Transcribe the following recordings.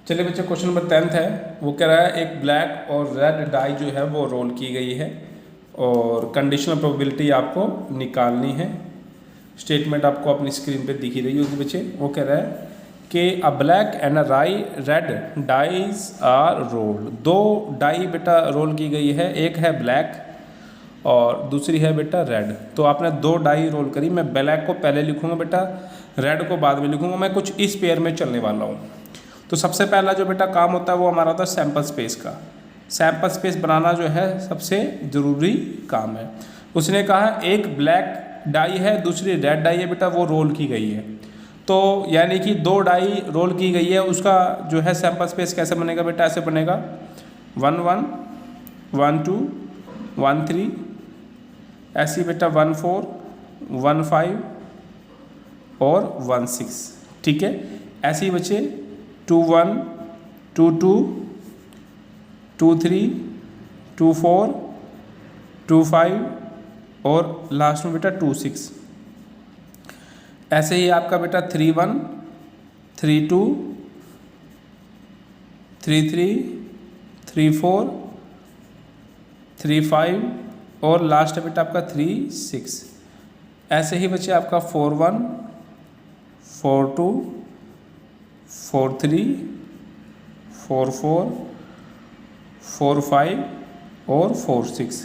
चलिए बच्चे, question number 10 है। वो कह रहा है एक ब्लैक और रेड डाई जो है वो रोल की गई है और कंडीशनल प्रोबेबिलिटी आपको निकालनी है। स्टेटमेंट आपको अपनी स्क्रीन पे दिख ही रही होगी बच्चे। वो कह रहा है कि a black and a red dies are rolled. दो डाई बेटा रोल की गई है, एक है ब्लैक और दूसरी है बेटा रेड। तो आपने दो डाई रोल करी। मैं ब्लैक को पहले लिखूंगा बेटा, रेड को बाद में लिखूंगा। मैं कुछ इस पेयर में चलने वाला हूँ। तो सबसे पहला जो बेटा काम होता है वो हमारा होता है सैंपल स्पेस का। सैंपल स्पेस बनाना जो है सबसे ज़रूरी काम है। उसने कहा एक ब्लैक डाई है, दूसरी रेड डाई है बेटा, वो रोल की गई है। तो यानी कि दो डाई रोल की गई है, उसका जो है सैंपल स्पेस कैसे बनेगा बेटा? ऐसे बनेगा 1 1 1 2 1 3, ऐसी बेटा 1 4 1 5 और 1 6। ठीक है, ऐसे ही बच्चे 2 1 2 2 2 3 2 4 2 5 और लास्ट में बेटा 2 6। ऐसे ही आपका बेटा 3 1 3 2 3 3 3 4 3 5 और लास्ट बेटा आपका 3 6। ऐसे ही बच्चे आपका 4 1 4 2 4 3 4 4 4 5 और 4 6।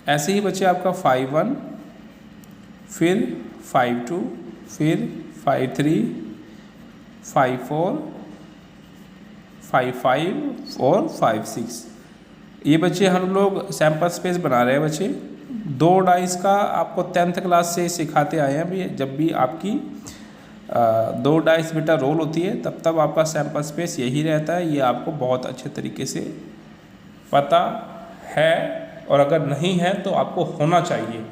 ऐसे ही बच्चे आपका 5 1 फिर 5 2 फिर 5 3 5 4 5 5 और 5 6। ये बच्चे हम लोग सैंपल स्पेस बना रहे हैं बच्चे। दो डाइस का आपको 10th क्लास से सिखाते आए हैं। अभी जब भी आपकी दो डाइस बेटा रोल होती है तब आपका सैंपल स्पेस यही रहता है। ये आपको बहुत अच्छे तरीके से पता है, और अगर नहीं है तो आपको होना चाहिए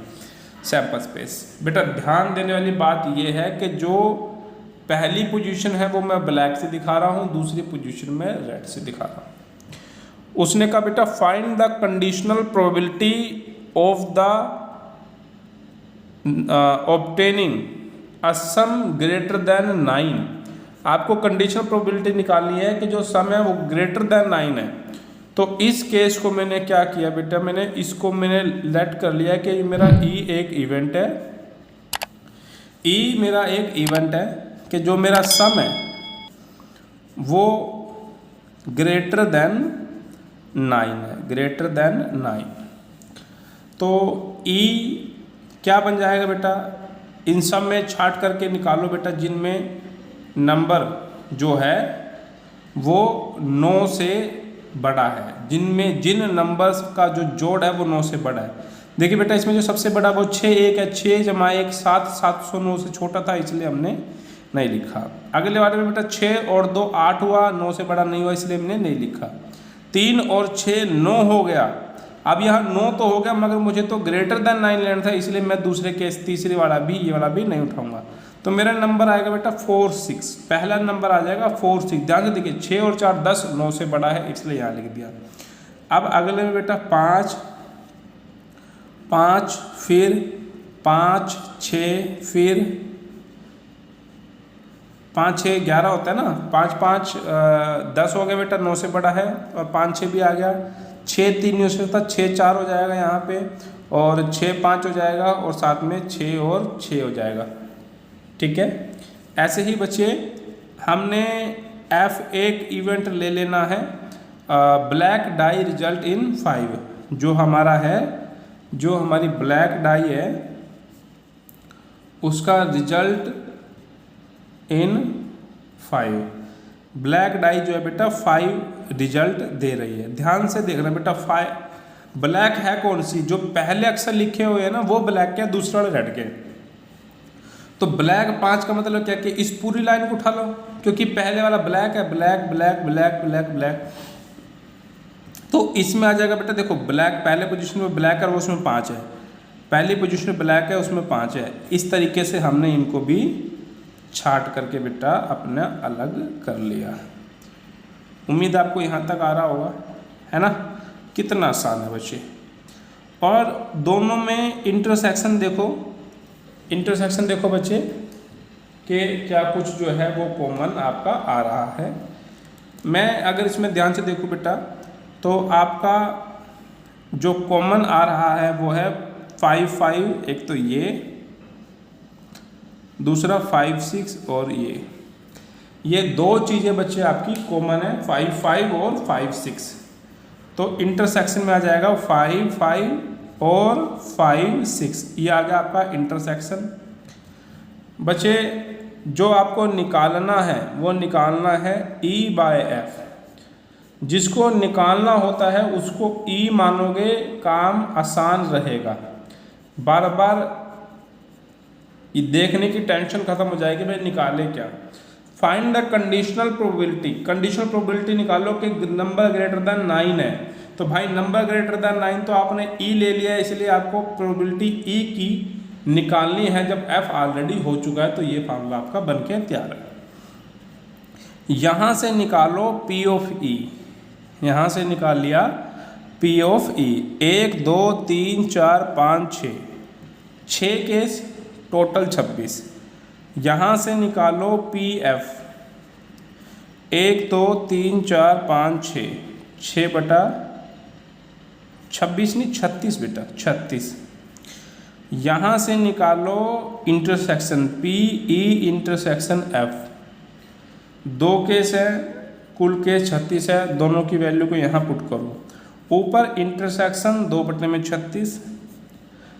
सैंपल स्पेस। बेटा ध्यान देने वाली बात ये है कि जो पहली पोजीशन है वो मैं ब्लैक से दिखा रहा हूँ, दूसरी पोजीशन में रेड से दिखा रहा हूँ। उसने कहा बेटा find the conditional probability of the obtaining a some greater than 9। आपको कंडीशनल प्रोबेबिलिटी निकालनी है कि जो सम है वो ग्रेटर देन 9 है। तो इस केस को मैंने क्या किया बेटा, मैंने लेट कर लिया कि मेरा ई एक इवेंट है। ई मेरा एक इवेंट है कि जो मेरा सम है वो ग्रेटर देन 9 है, ग्रेटर देन 9। तो ई क्या बन जाएगा बेटा? इन सब में छाट करके निकालो बेटा जिनमें नंबर जो है वो 9 से बड़ा है, जिन नंबर्स का जो जोड़ है वो 9 से बड़ा है। देखिए बेटा इसमें जो सबसे बड़ा वो 6 1 है, 6 जमा 1 7, 709 से छोटा था इसलिए हमने नहीं लिखा। अगले वाले में बेटा 6 और 2 8 हुआ, 9 से बड़ा नहीं हुआ इसलिए हमने नहीं लिखा। 3 और 6 9 हो गया। अब यहाँ 9 तो हो गया मगर मुझे तो ग्रेटर देन 9 लेना था, इसलिए मैं दूसरे केस तीसरे वाला भी ये वाला भी नहीं उठाऊंगा। तो मेरा नंबर आएगा बेटा 4 6। पहला नंबर आ जाएगा 4 6। ध्यान से देखिए 6 और 4 10, 9 से बड़ा है इसलिए यहाँ लिख दिया। अब अगले में बेटा 5 5 फिर 5 6 फिर 5 6 11 होता है ना, 5 5 10 हो गया बेटा, 9 से बड़ा है और 5 6 भी आ गया। 6 3 नहीं हो सकता, 6 4 हो जाएगा यहाँ पे और 6 5 हो जाएगा और साथ में 6 और 6 हो जाएगा। ठीक है, ऐसे ही बच्चे हमने F एक इवेंट ले लेना है। ब्लैक डाई रिजल्ट इन 5। जो हमारा है, जो हमारी ब्लैक डाई है उसका रिजल्ट इन 5। ब्लैक डाई जो है बेटा 5 रिजल्ट दे रही है। ध्यान से देखना बेटा 5 ब्लैक है कौन सी? जो पहले अक्षर लिखे हुए हैं ना वो ब्लैक के, दूसरे वाले रेड के। तो ब्लैक 5 का मतलब क्या कि इस पूरी लाइन को उठा लो क्योंकि पहले वाला ब्लैक है, black black black black black. तो इसमें आ जाएगा बेटा, देखो ब्लैक पहले पोजीशन में ब्लैक है और उसमें 5 है, पहली पोजीशन में ब्लैक है उसमें 5 है। इस तरीके से हमने इनको भी छाट करके बेटा अपना अलग कर लिया। उम्मीद आपको यहाँ तक आ रहा होगा, है ना? कितना आसान है बच्चे। और दोनों में इंटरसेक्शन देखो बच्चे कि क्या कुछ जो है वो कॉमन आपका आ रहा है। मैं अगर इसमें ध्यान से देखूँ बेटा तो आपका जो कॉमन आ रहा है वो है 5 5, एक तो ये, दूसरा 5 6 और ये दो चीज़ें बच्चे आपकी कॉमन है, 5 5 और 5 6। तो इंटरसेक्शन में आ जाएगा 5 5 और 5 6, ये आ गया आपका इंटरसेक्शन। बच्चे जो आपको निकालना है वो निकालना है E/F। जिसको निकालना होता है उसको E मानोगे, काम आसान रहेगा। बार बार ये देखने की टेंशन खत्म हो जाएगी भाई निकाले क्या। Find the conditional probability, conditional probability निकालो कि नंबर ग्रेटर देन 9 है। तो भाई नंबर ग्रेटर देन 9 तो आपने E ले लिया, इसलिए आपको प्रोबेबिलिटी E की निकालनी है जब F ऑलरेडी हो चुका है। तो ये फार्मूला आपका बन के तैयार है। यहाँ से निकालो P ऑफ E, यहाँ से निकाल लिया P of E। 1 2 3 4 5 6 case, total 26। यहाँ से निकालो PF, 1 2 3 4 5 6 बटा 26 नहीं 36 बेटा 36। यहाँ से निकालो intersection PE intersection F, 2 case है, कुल केस 36 है, दोनों की वैल्यू को यहाँ पुट करो। ऊपर इंटरसेक्शन 2/36,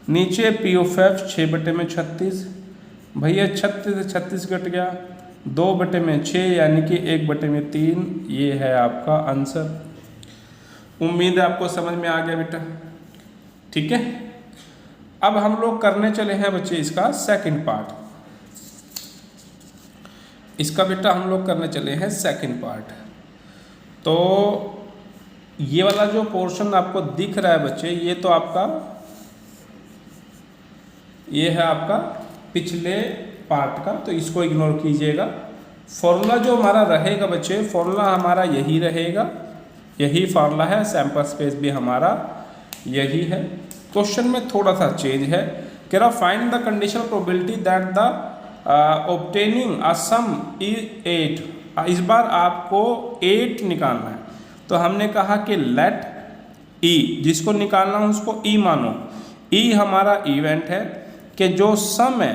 नीचे P ऑफ F 6/36। भैया 36 से 36 कट गया, 2/6 यानी कि 1/3, ये है आपका आंसर। उम्मीद है आपको समझ में आ गया बेटा, ठीक है। अब हम लोग करने चले हैं बच्चे इसका सेकंड पार्ट। इसका बेटा हम लोग करने चले हैं सेकंड पार्ट। तो ये वाला जो पोर्शन आपको दिख रहा है बच्चे, ये तो आपका ये है आपका पिछले पार्ट का, तो इसको इग्नोर कीजिएगा। फॉर्मूला जो हमारा रहेगा बच्चे, फॉर्मूला हमारा यही रहेगा, यही फार्मूला है। सैंपल स्पेस भी हमारा यही है। क्वेश्चन में थोड़ा सा चेंज है, कह रहा find the conditional probability that the obtaining a some is 8। इस बार आपको 8 निकालना है। तो हमने कहा कि लेट E, जिसको निकालना हो उसको E मानो। E हमारा इवेंट है कि जो सम है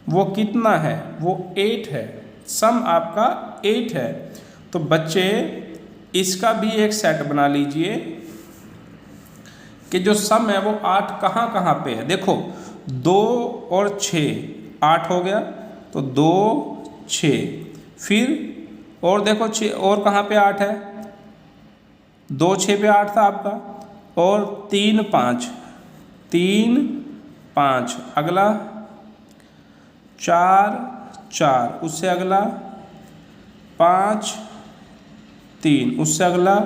वो कितना है, वो 8 है। सम आपका 8 है। तो बच्चे इसका भी एक सेट बना लीजिए कि जो सम है वो 8 कहाँ कहाँ पे है। देखो 2 और 6 8 हो गया, तो 2 6, फिर और देखो 6 और कहाँ पे 8 है, 2 6 पे 8 था आपका, और 3 5 3 5, अगला 4 4, उससे अगला 5 3, उससे अगला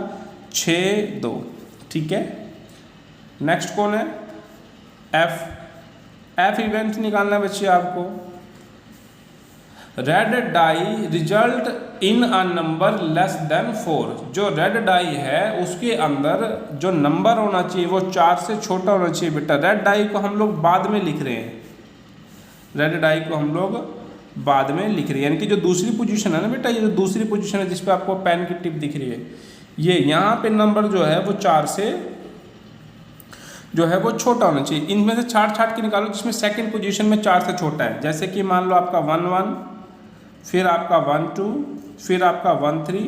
6 2, ठीक है। नेक्स्ट कौन है, F इवेंट निकालना है बच्चे आपको। Red die result in a number less than 4। जो रेड डाई है उसके अंदर जो नंबर होना चाहिए वो 4 से छोटा होना चाहिए बेटा। रेड डाई को हम लोग बाद में लिख रहे हैं, रेड डाई को हम लोग बाद में लिख रहे हैं, यानी कि जो दूसरी पोजीशन है ना बेटा, ये जो दूसरी पोजीशन है जिस पे आपको पेन की टिप दिख रही है, ये यहाँ पे नंबर जो है वो 4 से जो है वो छोटा होना चाहिए। इनमें से छाट के निकालो जिसमें सेकंड पोजीशन में 4 से छोटा है। जैसे कि मान लो आपका 1 1, फिर आपका 1 2, फिर आपका 1 3।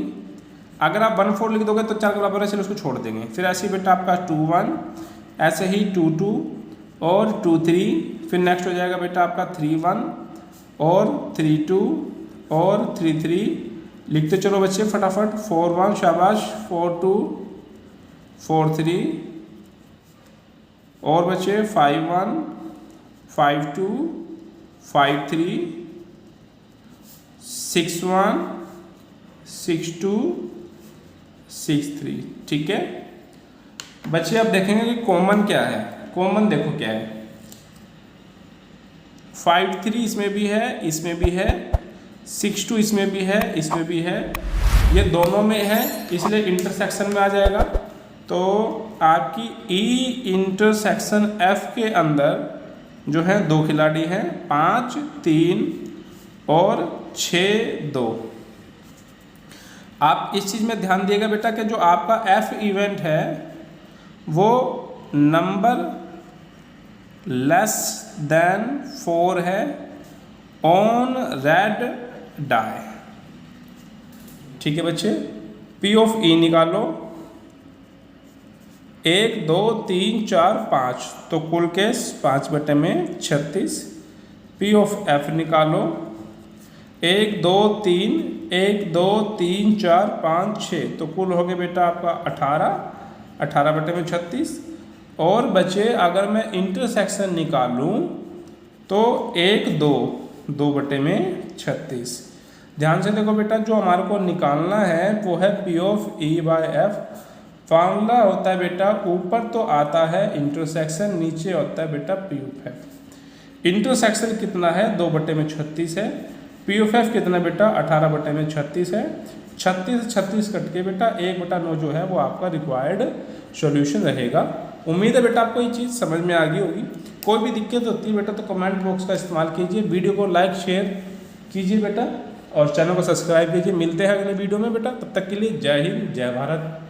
अगर आप 1 4 लिख दोगे तो 4 के बराबर है, चलो उसको छोड़ देंगे। फिर ऐसे ही बेटा आपका 2 1, ऐसे ही 2 2 और 2 3, फिर नेक्स्ट हो जाएगा बेटा आपका 3 1 और 3 2 और 3 3। लिखते चलो बच्चे फटाफट, 4 1 शाबाश, 4 2 4 3, और बच्चे 5 1 5 2 5 3 6 1 6 2 6 3, ठीक है। बच्चे अब देखेंगे कि कॉमन क्या है। कॉमन देखो क्या है, 5 3 इसमें भी है, इसमें भी है, 6 2 इसमें भी है, इसमें भी है, ये दोनों में है, इसलिए इंटरसेक्शन में आ जाएगा। तो आपकी E इंटरसेक्शन F के अंदर जो है 2 खिलाड़ी हैं, 5 3 और 6 2। आप इस चीज़ में ध्यान दिएगा बेटा कि जो आपका एफ इवेंट है वो नंबर लेस देन 4 है ऑन रेड डाई। ठीक है बच्चे, पी ऑफ ई निकालो, 1 2 3 4 5, तो कुल केस 5/36। पी ऑफ एफ निकालो, 1 2 3 1 2 3 4 5 6, तो कुल हो गया बेटा आपका 18/36। और बचे अगर मैं इंटरसेक्शन निकालूं तो 1 2 2/36। ध्यान से देखो बेटा, जो हमारे को निकालना है वो है P of E bye F. Formula होता है बेटा, ऊपर तो आता है इंटरसेक्शन, नीचे होता है बेटा पी ऑफ एफ। इंटरसेक्शन कितना है 2/36 है, पी ऑफ एफ कितना बेटा 18/36 है। 36 36 कट के बेटा 1/9 जो है वो आपका रिक्वायर्ड सॉल्यूशन रहेगा। उम्मीद है बेटा आपको ये चीज़ समझ में आ गई होगी। कोई भी दिक्कत होती है बेटा तो कमेंट बॉक्स का इस्तेमाल कीजिए, वीडियो को लाइक शेयर कीजिए बेटा और चैनल को सब्सक्राइब कीजिए। मिलते हैं अगले वीडियो में बेटा, तब तक के लिए जय हिंद जय भारत।